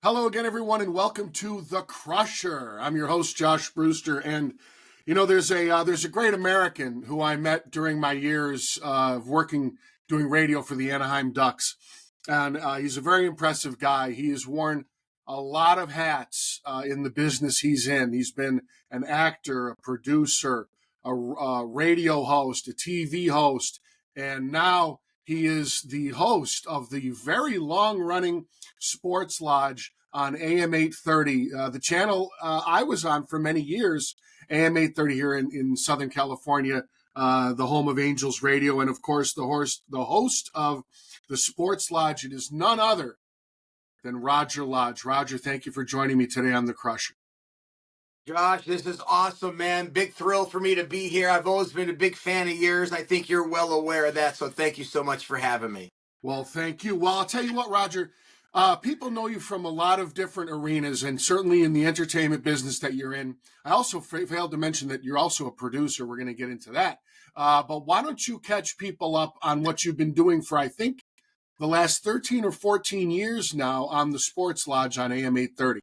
Hello again, everyone, and welcome to The Crusher. I'm your host, Josh Brewster, and there's a great American who I met during my years of working doing radio for the Anaheim Ducks, and he's a very impressive guy. He has worn a lot of hats in the business he's in. He's been an actor, a producer, a radio host, a TV host, and now he is the host of the very long-running Sports Lodge on AM 830, the channel I was on for many years, AM 830 here in Southern California, the home of Angels Radio, and of course the host of the Sports Lodge. It is none other than Roger Lodge. Roger, thank you for joining me today on The Crusher. Josh, this is awesome, man. Big thrill for me to be here. I've always been a big fan of yours. I think you're well aware of that, so thank you so much for having me. Well, thank you. Well, I'll tell you what, Roger. People know you from a lot of different arenas, and certainly in the entertainment business that you're in. I also failed to mention that you're also a producer. We're going to get into that. But why don't you catch people up on what you've been doing for, I think, the last 13 or 14 years now on the Sports Lodge on AM 830?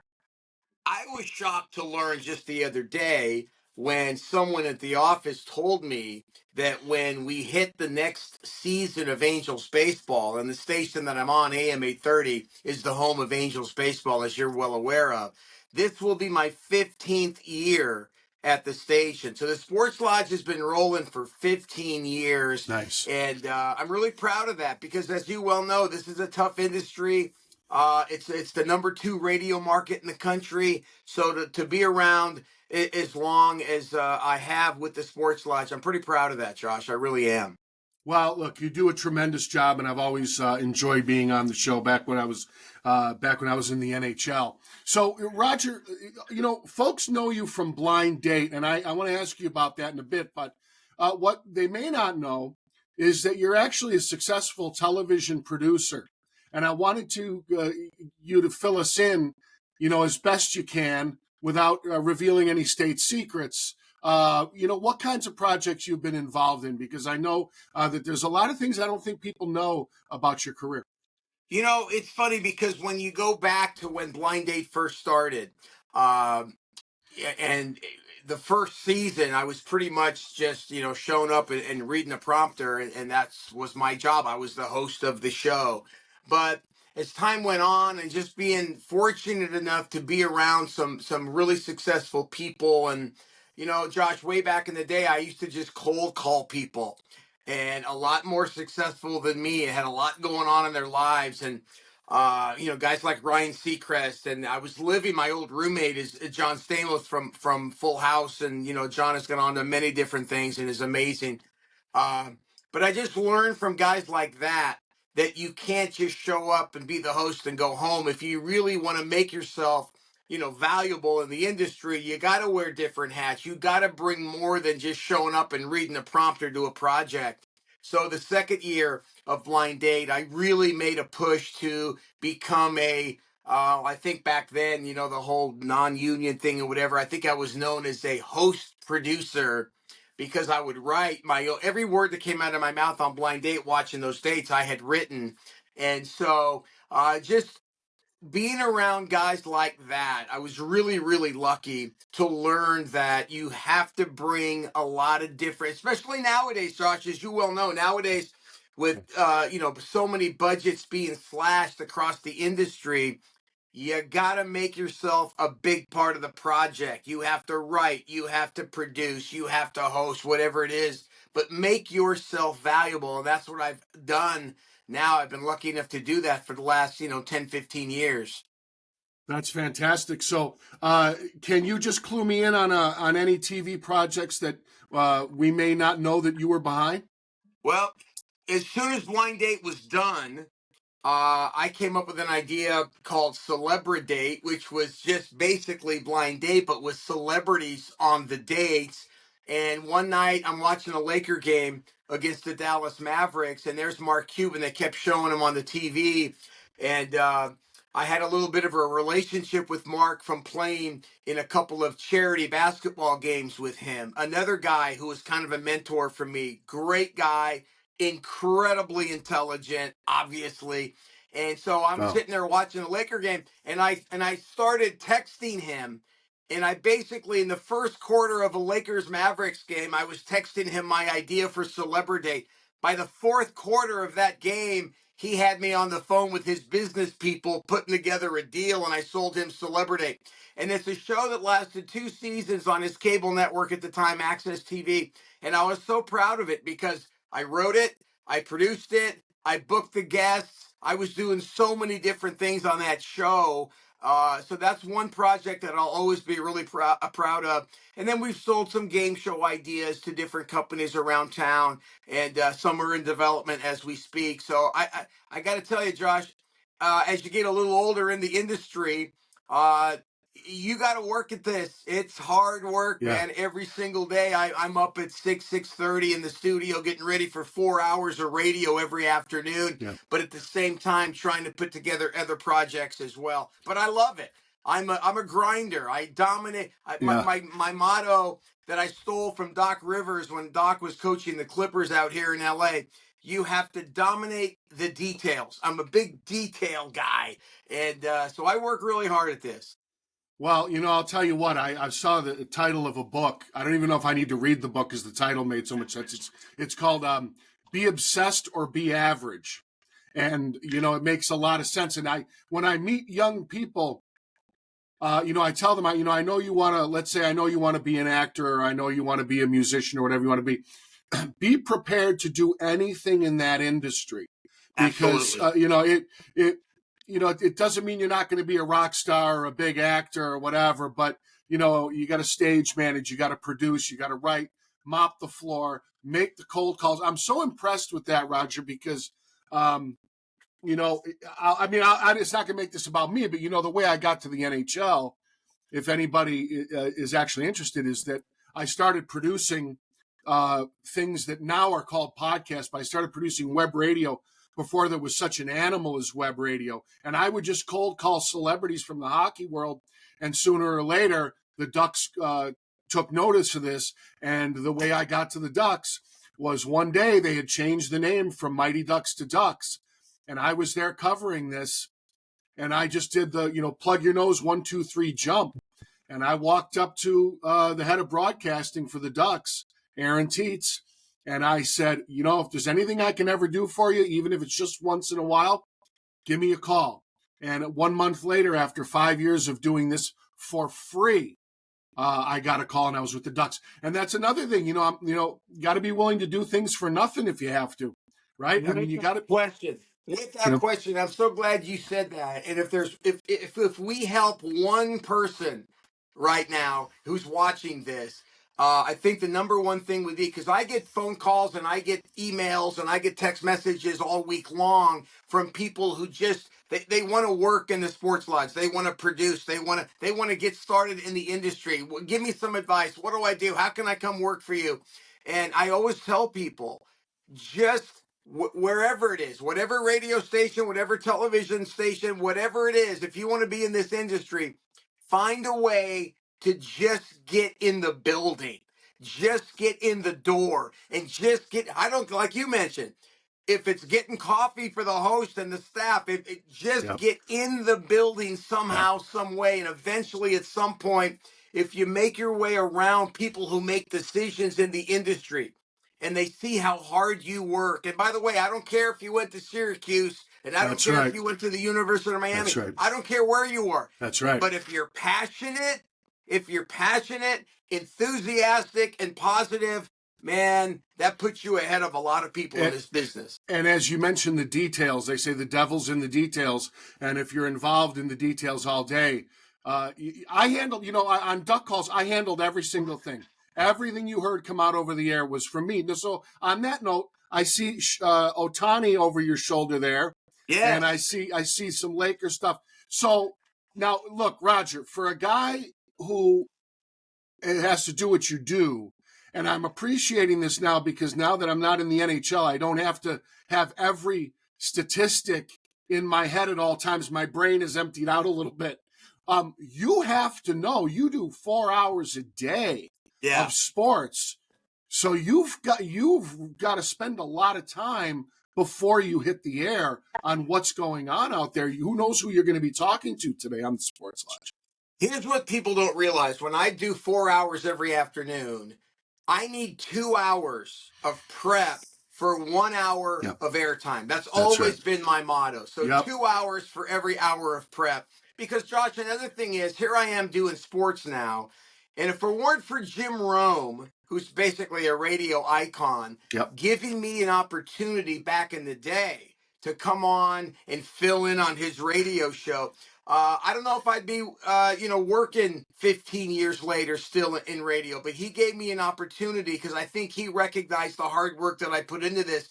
I was shocked to learn just the other day when someone at the office told me that when we hit the next season of Angels baseball, and the station that I'm on, AM 830, is the home of Angels baseball, as you're well aware of, this will be my 15th year at the station. So the Sports Lodge has been rolling for 15 years. Nice. And I'm really proud of that because, as you well know, this is a tough industry. It's the number 2 radio market in the country. So to be around as long as I have with the Sports Lodge, I'm pretty proud of that, Josh. I really am. Well, look, you do a tremendous job, and I've always enjoyed being on the show back when I was in the NHL. So, Roger, folks know you from Blind Date, and I want to ask you about that in a bit. But what they may not know is that you're actually a successful television producer, and I wanted you to fill us in, as best you can without revealing any state secrets. What kinds of projects you've been involved in, because I know that there's a lot of things I don't think people know about your career. It's funny because when you go back to when Blind Date first started, um, and the first season, I was pretty much just showing up and reading a prompter, and that was my job. I was the host of the show. But as time went on, and just being fortunate enough to be around some really successful people, and Josh, way back in the day, I used to just cold call people, and a lot more successful than me, and had a lot going on in their lives, and guys like Ryan Seacrest, and I was living. My old roommate is John Stamos from Full House, and John has gone on to many different things and is amazing. Um, but I just learned from guys like that you can't just show up and be the host and go home. If you really want to make yourself, valuable in the industry, you got to wear different hats. You got to bring more than just showing up and reading a prompter to a project. So the second year of Blind Date, I really made a push to become I think back then, the whole non-union thing or whatever, I think I was known as a host producer because I would write every word that came out of my mouth on Blind Date watching those dates I had written. And so just being around guys like that, I was really, really lucky to learn that you have to bring a lot of different, especially nowadays, Josh, as you well know, nowadays with so many budgets being slashed across the industry, you got to make yourself a big part of the project. You have to write, you have to produce, you have to host, whatever it is, but make yourself valuable. And that's what I've done now. I've been lucky enough to do that for the last, 10, 15 years. That's fantastic. So, can you just clue me in on any TV projects that we may not know that you were behind? Well, as soon as Blind Date was done, I came up with an idea called Celebridate, which was just basically Blind Date, but with celebrities on the dates. And one night I'm watching a Laker game against the Dallas Mavericks, and there's Mark Cuban. They kept showing him on the TV. And I had a little bit of a relationship with Mark from playing in a couple of charity basketball games with him. Another guy who was kind of a mentor for me, great guy, incredibly intelligent, obviously. And so I'm Oh, sitting there watching a Laker game, and I started texting him. And I basically, in the first quarter of a Lakers Mavericks game, I was texting him my idea for Celebrity. By the fourth quarter of that game, he had me on the phone with his business people putting together a deal, and I sold him Celebrity. And it's a show that lasted 2 seasons on his cable network at the time, Access TV. And I was so proud of it because I wrote it, I produced it, I booked the guests. I was doing so many different things on that show. So that's one project that I'll always be really proud of. And then we've sold some game show ideas to different companies around town, and some are in development as we speak. So I got to tell you, Josh, as you get a little older in the industry, uh, you got to work at this. It's hard work, yeah, man. Every single day, I'm up at 6:30 in the studio getting ready for 4 hours of radio every afternoon. yeah, But at the same time, trying to put together other projects as well. But I love it. I'm a grinder. I dominate. yeah. My motto that I stole from Doc Rivers when Doc was coaching the Clippers out here in LA. You have to dominate the details. I'm a big detail guy, and so I work really hard at this. Well, I'll tell you what. I saw the title of a book. I don't even know if I need to read the book because the title made so much sense. It's called "Be Obsessed or Be Average," and it makes a lot of sense. And when I meet young people, I tell them, I know you want to. Let's say I know you want to be an actor, or I know you want to be a musician, or whatever you want to be. Be prepared to do anything in that industry, because Absolutely. it doesn't mean you're not going to be a rock star or a big actor or whatever, but you got to stage manage, you got to produce, you got to write, mop the floor, make the cold calls. I'm so impressed with that, Roger, because it's not going to make this about me, but the way I got to the NHL, if anybody is actually interested, is that I started producing things that now are called podcasts, but I started producing web radio before there was such an animal as web radio. And I would just cold call celebrities from the hockey world. And sooner or later, the Ducks took notice of this. And the way I got to the Ducks was one day they had changed the name from Mighty Ducks to Ducks. And I was there covering this. And I just did the, plug your nose, 1, 2, 3, jump. And I walked up to the head of broadcasting for the Ducks, Aaron Teets, and I said, if there's anything I can ever do for you, even if it's just once in a while, give me a call. And 1 month later, after 5 years of doing this for free, I got a call and I was with the Ducks. And that's another thing, got to be willing to do things for nothing if you have to, right? I mean, With you that got to, question, with that question, I'm so glad you said that. And if we help one person right now who's watching this, I think the number one thing would be, because I get phone calls and I get emails and I get text messages all week long from people who just they want to work in the sports lodge, they want to produce, they want to get started in the industry. Give me some advice. What do I do? How can I come work for you? And I always tell people, just wherever it is, whatever radio station, whatever television station, whatever it is, if you want to be in this industry, find a way to just get in the building, just get in the door, and just get, I don't, like you mentioned, if it's getting coffee for the host and the staff, it just yeah, get in the building yeah, somehow, some way. And eventually, at some point, if you make your way around people who make decisions in the industry, and they see how hard you work. And by the way, I don't care if you went to Syracuse, and I don't that's care if right. you went to the University of That's Miami. right. I don't care where you are. That's right. But if you're passionate, enthusiastic, and positive, man, that puts you ahead of a lot of people in And, this business. and as you mentioned, the details, they say the devil's in the details. And if you're involved in the details all day, I handled, on duck calls, I handled every single thing. Everything you heard come out over the air was from me. So on that note, I see Otani over your shoulder there, and I Yes. see some Lakers stuff. So now, look, Roger, for a guy who it has to do what you do. And I'm appreciating this now because now that I'm not in the NHL, I don't have to have every statistic in my head at all times. My brain is emptied out a little bit. You have to know you do 4 hours a day Yeah. of sports. So you've got to spend a lot of time before you hit the air on what's going on out there. Who knows who you're going to be talking to today on the Sports Lodge? Here's what people don't realize. When I do 4 hours every afternoon, I need 2 hours of prep for 1 hour Yep, of airtime. That's that's right. always been my motto. So Yep, 2 hours for every hour of prep. Because Josh, another thing is here I am doing sports now. And if it weren't for Jim Rome, who's basically a radio icon, yep, giving me an opportunity back in the day to come on and fill in on his radio show, I don't know if I'd be, working 15 years later still in radio, but he gave me an opportunity because I think he recognized the hard work that I put into this.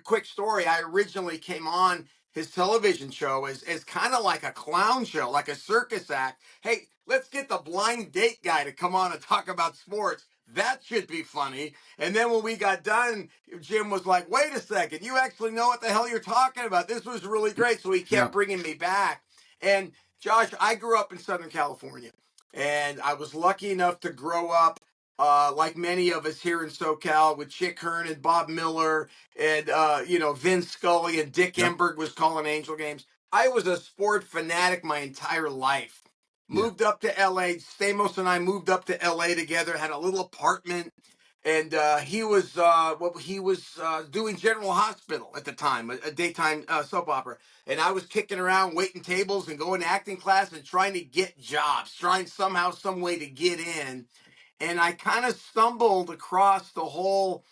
Quick story: I originally came on his television show as kind of like a clown show, like a circus act. Hey, let's get the blind date guy to come on and talk about sports. That should be funny. And then when we got done, Jim was like, wait a second, you actually know what the hell you're talking about. This was really great. So he kept yep, bringing me back. And Josh, I grew up in Southern California, and I was lucky enough to grow up, like many of us here in SoCal, with Chick Hearn and Bob Miller, and Vin Scully and Dick yep, Enberg was calling Angel games. I was a sport fanatic my entire life. yeah, Moved up to L.A. Stamos and I moved up to L.A. together. Had a little apartment, and he was doing General Hospital at the time, a daytime soap opera, and I was kicking around, waiting tables, and going to acting class and trying to get jobs, trying somehow, some way to get in, and I kind of stumbled across the whole,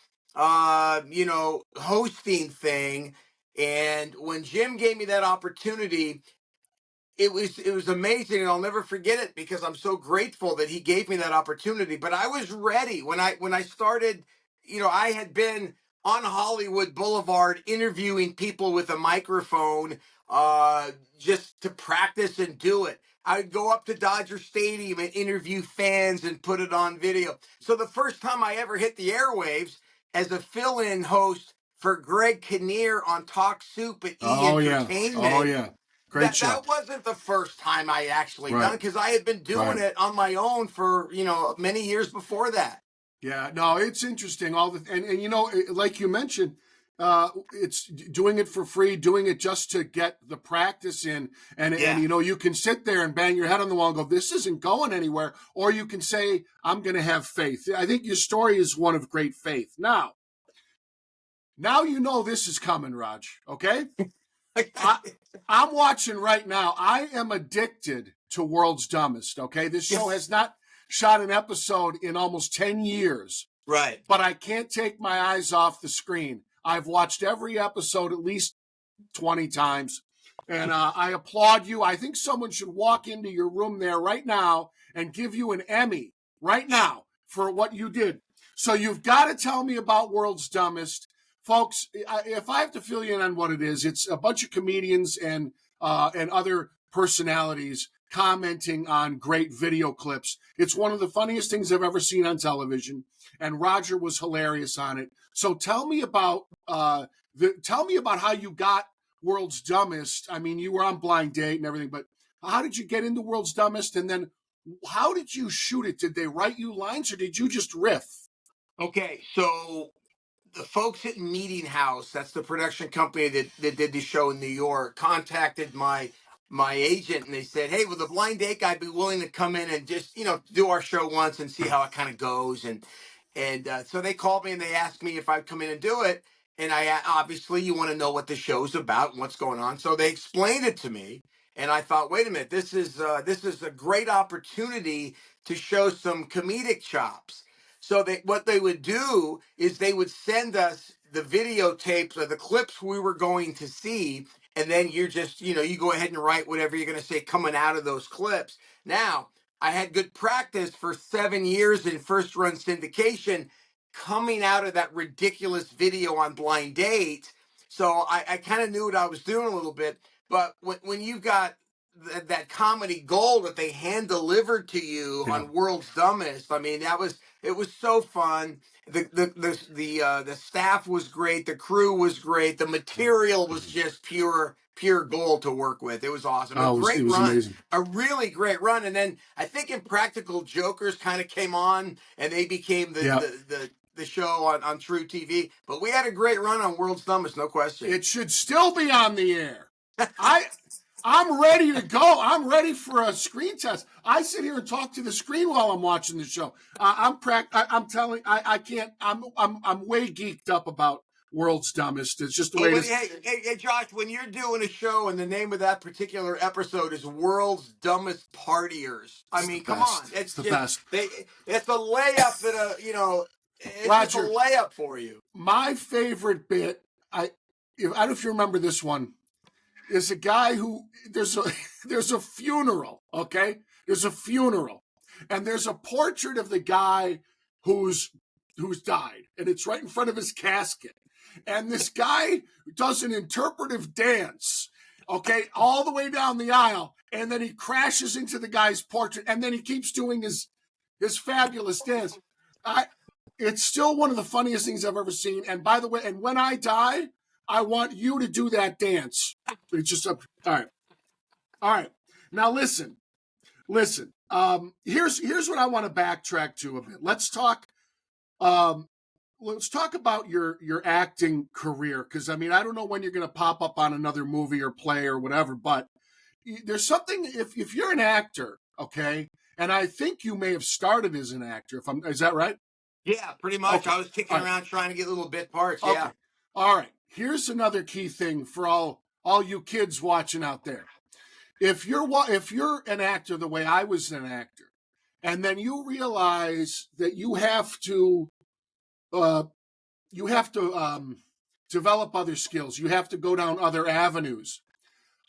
hosting thing, and when Jim gave me that opportunity, it was amazing, and I'll never forget it because I'm so grateful that he gave me that opportunity. But I was ready when I started. I had been on Hollywood Boulevard interviewing people with a microphone, uh, just to practice and do it. I'd go up to Dodger Stadium and interview fans and put it on video. So the first time I ever hit the airwaves as a fill-in host for Greg Kinnear on Talk Soup at E oh yeah, oh Entertainment, yeah, great show. that wasn't the first time I actually done Right, it because I had been doing right. it on my own for many years before that. Yeah, no, it's interesting. All the and like you mentioned, it's doing it for free, doing it just to get the practice in, and Yeah. you can sit there and bang your head on the wall and go, "This isn't going anywhere," or you can say, "I'm going to have faith." I think your story is one of great faith. Now you know this is coming, Raj. Okay, I I'm watching right now. I am addicted to World's Dumbest. Okay, this show Yes. has not shot an episode in almost 10 years, Right. but I can't take my eyes off the screen. I've watched every episode at least 20 times. And I applaud you. I think someone should walk into your room there right now and give you an Emmy right now for what you did. So you've got to tell me about World's Dumbest. Folks, if I have to fill you in on what it is, it's a bunch of comedians and other personalities commenting on great video clips. It's one of the funniest things I've ever seen on television, and Roger was hilarious on it. So tell me about how you got World's Dumbest. I mean, you were on Blind Date and everything, but how did you get into World's Dumbest? And then how did you shoot it? Did they write you lines or did you just riff? Okay. So the folks at Meeting House, that's the production company that did the show in New York, contacted my agent, and they said, hey, will the blind date guy be willing to come in and just do our show once and see how it kind of goes? And so they called me and they asked me if I'd come in and do it. And obviously you want to know what the show's about and what's going on, so they explained it to me. And I thought, wait a minute, this is a great opportunity to show some comedic chops. So what they would do is they would send us the videotapes or the clips we were going to see, and then you're just, you go ahead and write whatever you're going to say coming out of those clips. Now, I had good practice for 7 years in first run syndication coming out of that ridiculous video on Blind Date. So I kind of knew what I was doing a little bit. But when you've got that comedy gold that they hand delivered to you Yeah. on World's Dumbest, I mean, it was so fun. The staff was great. The crew was great. The material was just pure gold to work with. It was awesome. A Oh, it great was run, amazing. a really great run. And then I think Impractical Jokers kind of came on, and they became the Yeah. the the the show on True TV. But we had a great run on World's Dumbest, no question. It should still be on the air. I'm ready to go. I'm ready for a screen test. I sit here and talk to the screen while I'm watching the show. I'm telling. I can't. I'm way geeked up about World's Dumbest. It's just the way it is. Hey, Josh, when you're doing a show and the name of that particular episode is World's Dumbest Partiers, I mean, come on, it's the best. It's a layup that it's Roger, just a layup for you. My favorite bit, I don't know if you remember this one. There's a guy who there's a funeral, okay? There's a funeral, and there's a portrait of the guy who's died, and it's right in front of his casket. And this guy does an interpretive dance, okay, all the way down the aisle, and then he crashes into the guy's portrait, and then he keeps doing his fabulous dance. It's still one of the funniest things I've ever seen. And by the way, and when I die, I want you to do that dance. It's just all right. Now listen. Here's what I want to backtrack to a bit. Let's talk about your acting career, because I mean, I don't know when you're going to pop up on another movie or play or whatever, but there's something, if you're an actor, okay, and I think you may have started as an actor. Is that right? Yeah, pretty much. Okay. I was kicking around trying to get little bit parts. Yeah. Okay. All right. Here's another key thing for all you kids watching out there. If you're an actor the way I was an actor, and then you realize that you have to develop other skills, you have to go down other avenues.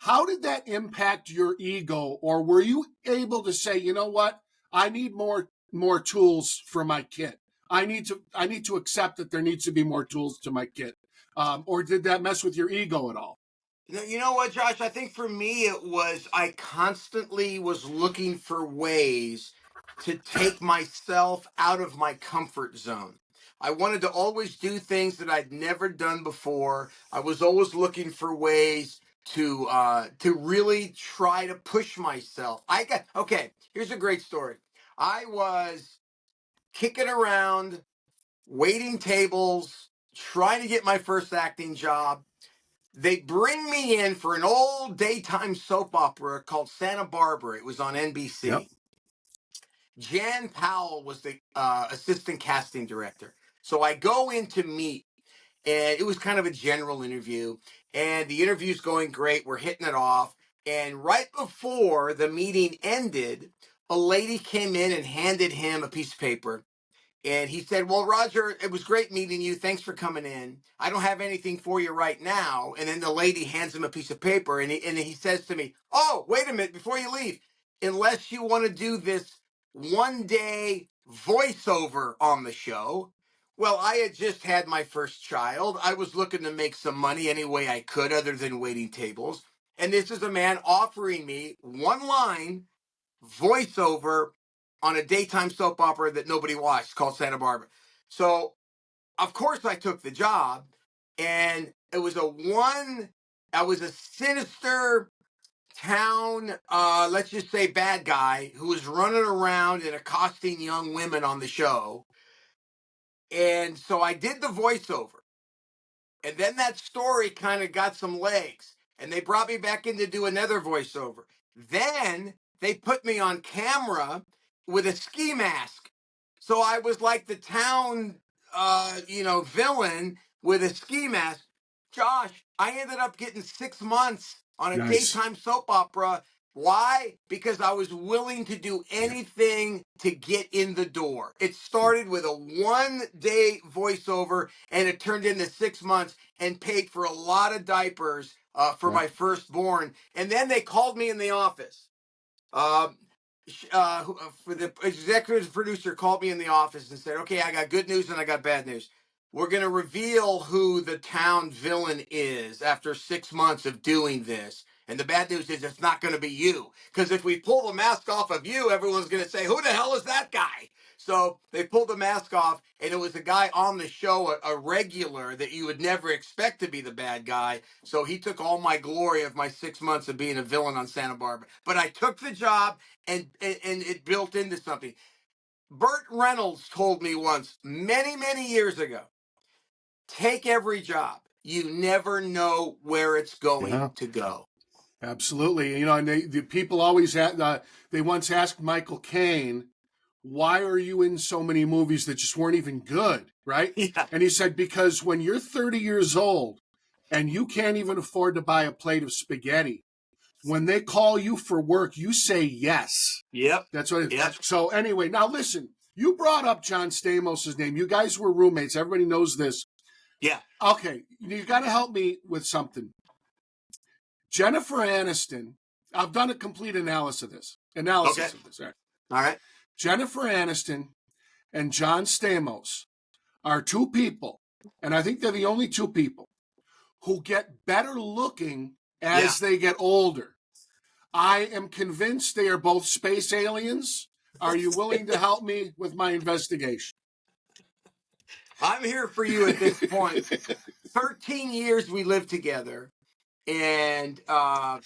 How did that impact your ego, or were you able to say, you know what, I need more tools for my kit? I need to accept that there needs to be more tools to my kit. Or did that mess with your ego at all? You know what, Josh? I think for me it was I constantly was looking for ways to take myself out of my comfort zone. I wanted to always do things that I'd never done before. I was always looking for ways to really try to push myself. Okay, here's a great story. I was kicking around, waiting tables, trying to get my first acting job. They bring me in for an old daytime soap opera called Santa Barbara. It was on NBC. Yep. Jan Powell was the assistant casting director. So I go in to meet, and it was kind of a general interview. And the interview's going great. We're hitting it off. And right before the meeting ended, a lady came in and handed him a piece of paper. And he said, well, Roger, it was great meeting you. Thanks for coming in. I don't have anything for you right now. And then the lady hands him a piece of paper, and he says to me, oh, wait a minute, before you leave, unless you want to do this 1-day voiceover on the show. Well, I had just had my first child. I was looking to make some money any way I could other than waiting tables. And this is a man offering me one line voiceover on a daytime soap opera that nobody watched called Santa Barbara. So, of course, I took the job, and I was a sinister town, let's just say bad guy who was running around and accosting young women on the show. And so I did the voiceover. And then that story kind of got some legs, and they brought me back in to do another voiceover. Then they put me on camera with a ski mask. So I was like the town, villain with a ski mask. Josh, I ended up getting 6 months on a daytime soap opera. Why? Because I was willing to do anything to get in the door. It started with a 1-day voiceover, and it turned into 6 months, and paid for a lot of diapers for my firstborn. And then they called me in the office. For the executive producer called me in the office and said, okay, I got good news and I got bad news. We're going to reveal who the town villain is after 6 months of doing this. And the bad news is it's not going to be you. Because if we pull the mask off of you, everyone's going to say, who the hell is that guy? So they pulled the mask off, and it was a guy on the show, a regular that you would never expect to be the bad guy. So he took all my glory of my 6 months of being a villain on Santa Barbara. But I took the job, and it built into something. Burt Reynolds told me once, many, many years ago, take every job. You never know where it's going Yeah, to go. absolutely. And the people always they once asked Michael Caine, "Why are you in so many movies that just weren't even good?" Right? Yeah. And he said, "Because when you're 30 years old and you can't even afford to buy a plate of spaghetti, when they call you for work, you say yes." Yep. That's what it Yep. is. So anyway, now listen, you brought up John Stamos' name. You guys were roommates. Everybody knows this. Yeah. Okay, you got to help me with something. Jennifer Aniston, I've done a complete Okay. analysis of this. All right. All right. Jennifer Aniston and John Stamos are two people, and I think they're the only two people who get better looking Yeah. as they get older. I am convinced they are both space aliens. Are you willing to help me with my investigation? I'm here for you at this point. 13 years we lived together. And I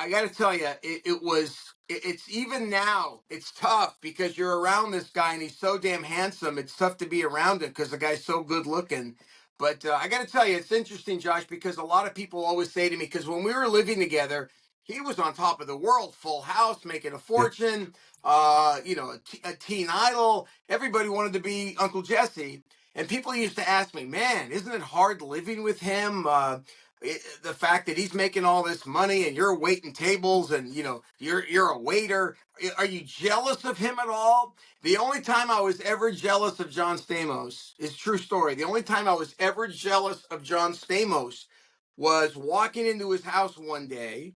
got to tell you, it's even now, it's tough because you're around this guy and he's so damn handsome. It's tough to be around him because the guy's so good looking. But I got to tell you, it's interesting, Josh, because a lot of people always say to me, because when we were living together, he was on top of the world, full house, making a Yeah. fortune, a teen idol. Everybody wanted to be Uncle Jesse. And people used to ask me, man, isn't it hard living with him? The fact that he's making all this money and you're waiting tables and you're a waiter, are you jealous of him at all? The only time I was ever jealous of John Stamos is true story. The only time I was ever jealous of John Stamos was walking into his house one day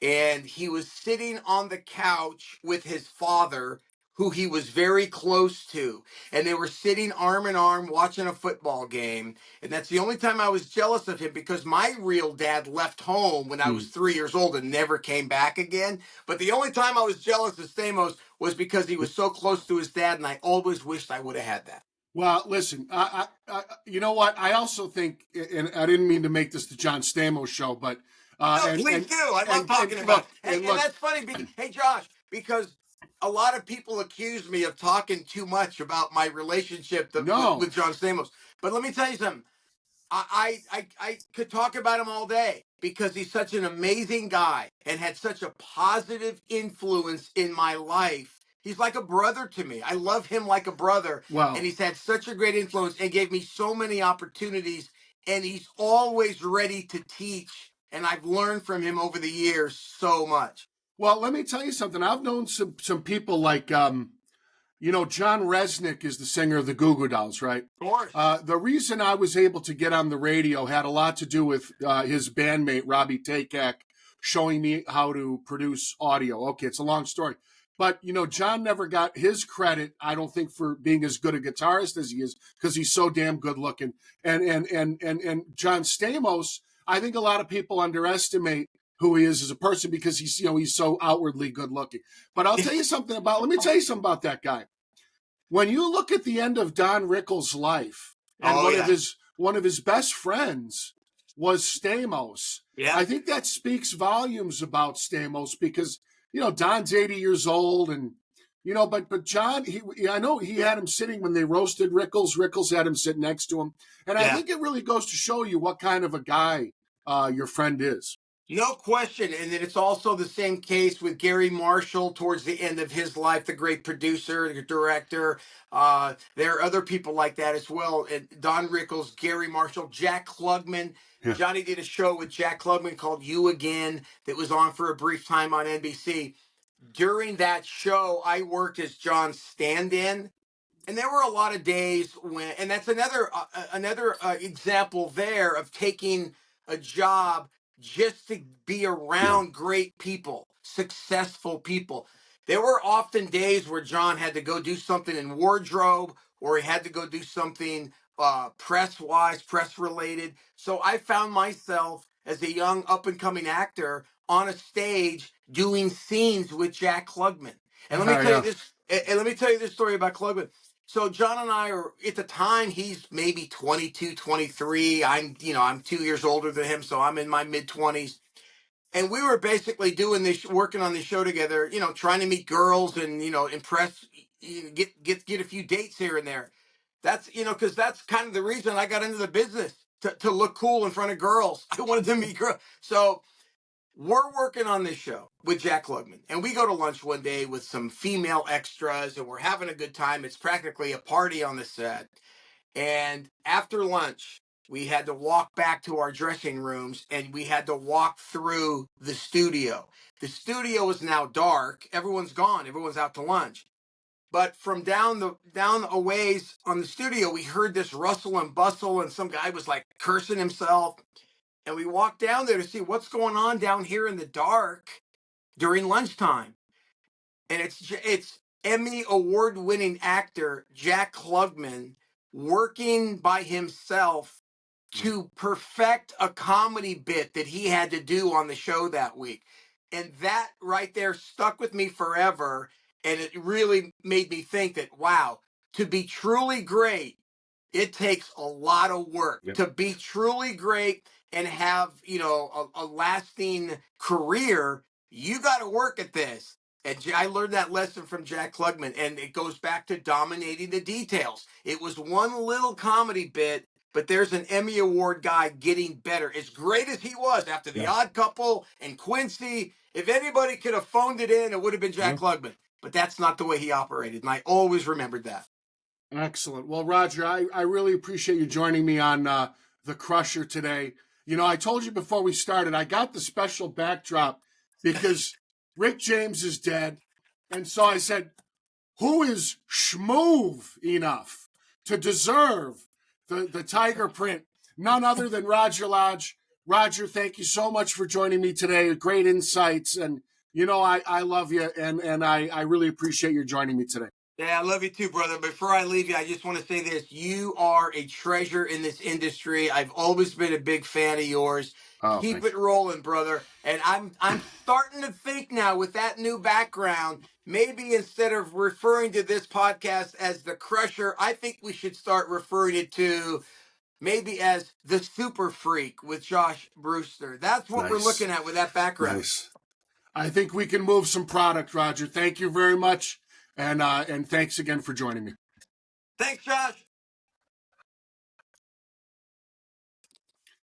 and he was sitting on the couch with his father, who he was very close to, and they were sitting arm in arm watching a football game. And that's the only time I was jealous of him, because my real dad left home when I was 3 years old and never came back again. But the only time I was jealous of Stamos was because he was so close to his dad, and I always wished I would have had that. Well, listen, you know what? I also think, and I didn't mean to make this the John Stamos show, but No, please do. I love and talking about it. look, Hey, and that's funny. Hey, Josh, because a lot of people accuse me of talking too much about my relationship no, with John Stamos. But let me tell you something. I could talk about him all day because he's such an amazing guy and had such a positive influence in my life. He's like a brother to me. I love him like a brother, and well, he's had such a great influence and gave me so many opportunities. And he's always ready to teach. And I've learned from him over the years so much. well. Let me tell you something. I've known some people like John Resnick is the singer of the Goo Goo Dolls, right? Of course. The reason I was able to get on the radio had a lot to do with his bandmate, Robbie Takak, showing me how to produce audio. Okay, it's a long story. But, John never got his credit, I don't think, for being as good a guitarist as he is, because he's so damn good looking. And John Stamos, I think a lot of people underestimate who he is as a person because he's so outwardly good looking. But let me tell you something about that guy. When you look at the end of Don Rickles' life, and Oh, yeah. one of his best friends was Stamos, Yeah. I think that speaks volumes about Stamos because Don's 80 years old, and but John, I know he had him sitting when they roasted Rickles. Rickles had him sit next to him, and I Yeah. think it really goes to show you what kind of a guy your friend is. No question. And then it's also the same case with Gary Marshall towards the end of his life, the great producer, the director. There are other people like that as well. And Don Rickles, Gary Marshall, Jack Klugman. Yeah. Johnny did a show with Jack Klugman called You Again that was on for a brief time on NBC. During that show, I worked as John's stand-in. And there were a lot of days when, and that's another example there of taking a job just to be Yeah. around great people, successful people. There were often days where John had to go do something in wardrobe, or he had to go do something press wise, press related. So I found myself as a young up and coming actor on a stage doing scenes with Jack Klugman. And let me tell you Yeah. this. And let me tell you this story about Klugman. So John and I are, at the time, he's maybe 22, 23. I'm 2 years older than him, so I'm in my mid 20s. And we were basically doing this, working on this show together, trying to meet girls and, impress get a few dates here and there. That's because that's kind of the reason I got into the business, to look cool in front of girls. I wanted to meet girls. So we're working on this show with Jack Klugman, and we go to lunch one day with some female extras, and we're having a good time. It's practically a party on the set. And after lunch, we had to walk back to our dressing rooms, and we had to walk through the studio. The studio is now dark. Everyone's gone. Everyone's out to lunch. But from down a ways on the studio, we heard this rustle and bustle, and some guy was like cursing himself. And we walked down there to see what's going on down here in the dark during lunchtime. And it's Emmy award winning actor Jack Klugman working by himself to perfect a comedy bit that he had to do on the show that week. And that right there stuck with me forever. And it really made me think that, wow, to be truly great, it takes a lot of work. Yep. To be truly great and have, a lasting career. You got to work at this. And I learned that lesson from Jack Klugman, and it goes back to dominating the details. It was one little comedy bit, but there's an Emmy Award guy getting better. As great as he was after The Odd Couple and Quincy, if anybody could have phoned it in, it would have been Jack Klugman. But that's not the way he operated, and I always remembered that. Excellent. Well, Roger, I really appreciate you joining me on The Crusher today. I told you before we started, I got the special backdrop because Rick James is dead. And so I said, who is schmoove enough to deserve the tiger print? None other than Roger Lodge. Roger, thank you so much for joining me today. Great insights. And, I love you, and I really appreciate you joining me today. Yeah, I love you too, brother. Before I leave you, I just want to say this. You are a treasure in this industry. I've always been a big fan of yours. Keep it rolling, brother. And I'm starting to think now, with that new background, maybe instead of referring to this podcast as The Crusher, I think we should start referring it to maybe as The Super Freak with Josh Brewster. That's what we're looking at with that background. Nice. I think we can move some product, Roger. Thank you very much. And thanks again for joining me. Thanks, Josh.